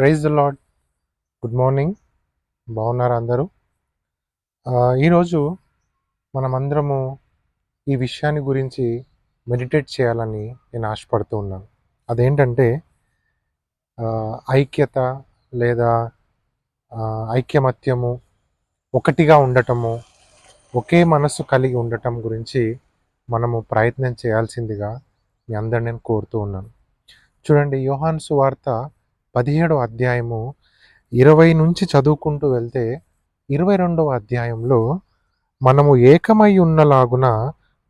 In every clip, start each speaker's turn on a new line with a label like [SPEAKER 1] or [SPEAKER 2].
[SPEAKER 1] Praise the lord. Good morning. బాగున్నారా అందరూ? ఈరోజు మనమందరము ఈ విషయాన్ని గురించి మెడిటేట్ చేయాలని నేను ఆశపడుతూ ఉన్నాను. అదేంటంటే ఐక్యత లేదా ఐక్యమత్యము, ఒకటిగా ఉండటము, ఒకే మనస్సు కలిగి ఉండటం గురించి మనము ప్రయత్నం చేయాల్సిందిగా మీ అందరిని నేను కోరుతూ ఉన్నాను. చూడండి, యోహాను సువార్త 17వ అధ్యాయము 20 నుంచి చదువుకుంటూ వెళ్తే 22వ అధ్యాయంలో మనము ఏకమై ఉన్నలాగున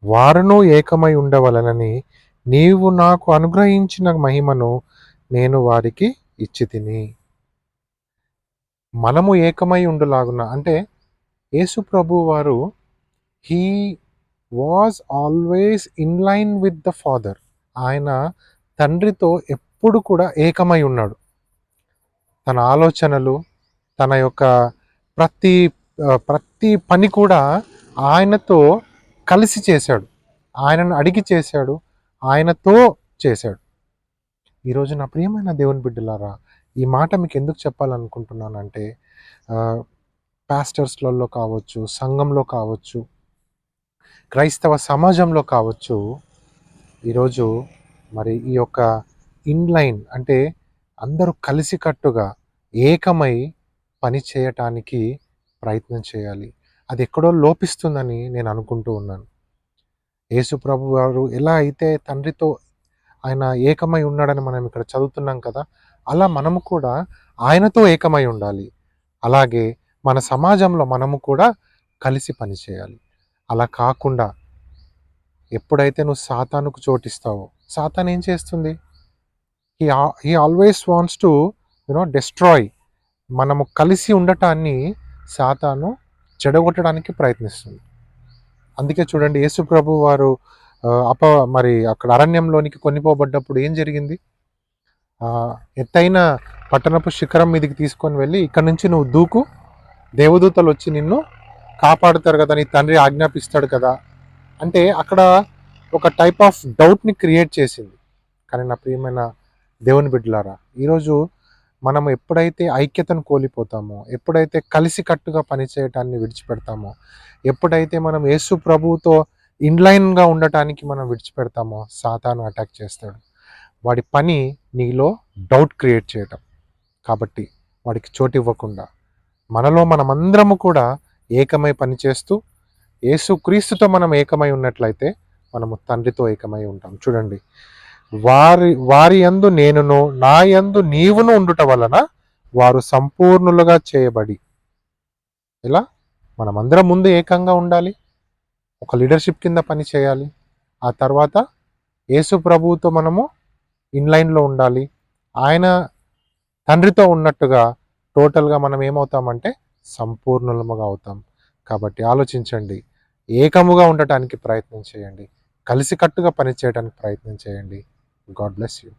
[SPEAKER 1] వారును ఏకమై ఉండవలనని నీవు నాకు అనుగ్రహించిన మహిమను నేను వారికి ఇచ్చితిని. మనము ఏకమై ఉండులాగున అంటే యేసు ప్రభు వారు he was always in line with the father. ఆయన తండ్రితో ఎప్పుడు కూడా ఏకమై ఉన్నాడు. తన ఆలోచనలు, తన యొక్క ప్రతి ప్రతి పని కూడా ఆయనతో కలిసి చేశాడు. ఆయనను అడిగి చేశాడు, ఆయనతో చేశాడు. ఈరోజు నా ప్రియమైన దేవుని బిడ్డలారా, ఈ మాట మీకు ఎందుకు చెప్పాలనుకుంటున్నానంటే పాస్టర్స్లలో కావచ్చు, సంఘంలో కావచ్చు, క్రైస్తవ సమాజంలో కావచ్చు, ఈరోజు మరి ఈ యొక్క ఇన్లైన్ అంటే అందరూ కలిసికట్టుగా ఏకమై పని చేయటానికి ప్రయత్నం చేయాలి. అది ఎక్కడో లోపిస్తుందని నేను అనుకుంటూ ఉన్నాను. యేసు ప్రభు వారు ఎలా అయితే తండ్రితో ఆయన ఏకమై ఉన్నాడని మనం ఇక్కడ చదువుతున్నాం కదా, అలా మనము కూడా ఆయనతో ఏకమై ఉండాలి. అలాగే మన సమాజంలో మనము కూడా కలిసి పని చేయాలి. అలా కాకుండా ఎప్పుడైతే నువ్వు సాతానుకు చోటిస్తావో, సాతాను ఏం చేస్తుంది? He always wants to destroy. మనము కలిసి ఉండటాన్ని సాతాను చెడగొట్టడానికి ప్రయత్నిస్తుంది. అందుకే చూడండి, యేసు ప్రభు వారు మరి అక్కడ అరణ్యంలోనికి కొనిపోబడ్డప్పుడు ఏం జరిగింది? ఎత్తైన పట్టణపు శిఖరం మీదకి తీసుకొని వెళ్ళి, ఇక్కడ నుంచి నువ్వు దూకు, దేవదూతలు వచ్చి నిన్ను కాపాడుతారు కదా, నీ తండ్రి ఆజ్ఞాపిస్తాడు కదా అంటే అక్కడ ఒక టైప్ ఆఫ్ డౌట్ని క్రియేట్ చేసింది. కానీ నా ప్రియమైన దేవుని బిడ్డలారా, ఈరోజు మనం ఎప్పుడైతే ఐక్యతను కోల్పోతామో, ఎప్పుడైతే కలిసికట్టుగా పనిచేయటాన్ని విడిచిపెడతామో, ఎప్పుడైతే మనం యేసు ప్రభువుతో ఇన్లైన్గా ఉండటానికి మనం విడిచిపెడతామో, సాతాను అటాక్ చేస్తాడు. వాడి పని నీలో డౌట్ క్రియేట్ చేయటం. కాబట్టి వాడికి చోటు ఇవ్వకుండా మనలో మనమందరము కూడా ఏకమై పనిచేస్తూ యేసుక్రీస్తుతో మనం ఏకమై ఉన్నట్లయితే మనము తండ్రితో ఏకమై ఉంటాం. చూడండి, వారి యందు నేనును, నా యందు నీవును ఉండుట వలన వారు సంపూర్ణులుగా చేయబడి. ఇలా మనమందరం ముందు ఏకంగా ఉండాలి, ఒక లీడర్షిప్ కింద పని చేయాలి. ఆ తర్వాత యేసు ప్రభువుతో మనము ఇన్లైన్లో ఉండాలి. ఆయన తండ్రితో ఉన్నట్టుగా టోటల్గా మనం ఏమవుతామంటే సంపూర్ణులముగా అవుతాం. కాబట్టి ఆలోచించండి, ఏకముగా ఉండటానికి ప్రయత్నం చేయండి, కలిసికట్టుగా పనిచేయడానికి ప్రయత్నం చేయండి. God bless you.